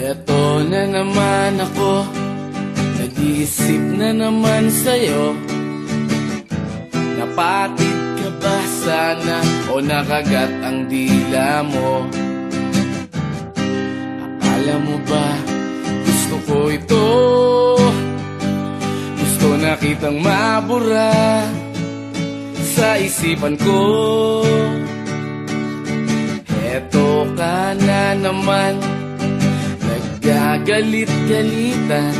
Eto na naman ako, nag-iisip na naman sa'yo. Napatid ka ba sana o nakagat ang dila mo? Akala mo ba gusto ko ito? Gusto na kitang mabura sa isipan ko. Eto ka na naman, nagagalit-galitan,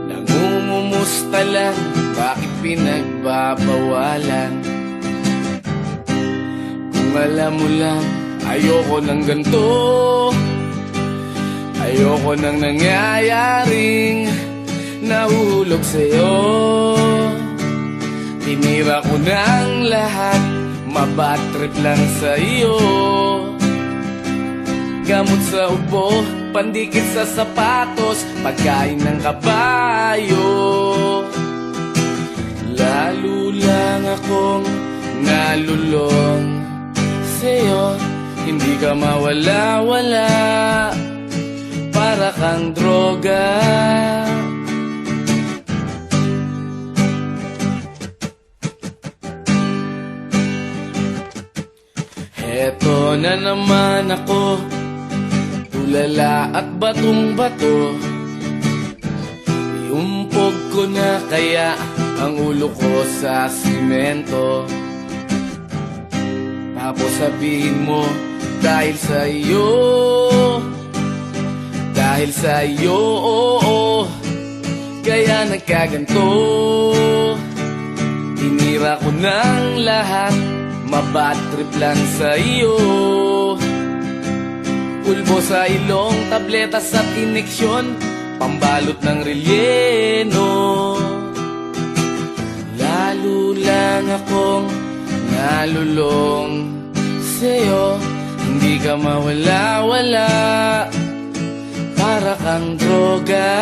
nangungumusta lang, bakit pinagbabawalan? Kung alam mo lang, ayoko ng ganito, ayoko nang nangyayaring nahuhulog sa'yo. Tinira ko ng lahat, mabad trip lang sa'yo. Gamot sa ubo, pandikit sa sapatos, pagkain ng kabayo. Lalo lang akong nalulong sa'yo, hindi ka mawala-wala, para kang droga. Eto na naman ako, tulala at batong-bato. Iumpog ko na kaya ang ulo ko sa simento. Tapos sabihin mo, dahil sa iyo, dahil sa iyo, kaya nagkaganto. Tinira ko ng lahat, mabad trip lang sa iyo. Pulbo sa ilong, tabletas at ineksyon, pambalot ng relleno. Lalo lang akong nalulong sa'yo, hindi ka mawala-wala, para kang droga.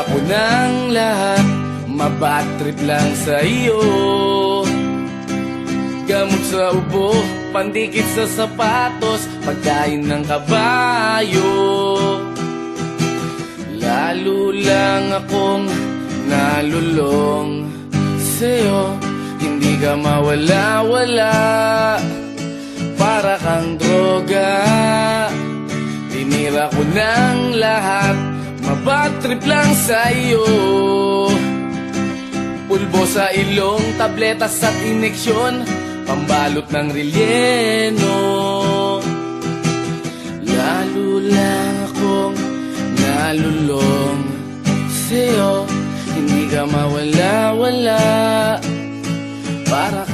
Ko ng lahat, mabad trip lang sa iyo. Gamot sa ubo, pandikit sa sapatos, pagkain ng kabayo. Lalo lang akong nalulong sa'yo, hindi ka mawala-wala, para kang droga. Tinira ko ng lahat, mabad trip lang sa'yo. Pulbo sa ilong, tabletas at ineksyon, pambalot ng relleno. Lalo lang akong nalulong sa'yo, hindi ka mawala-wala, para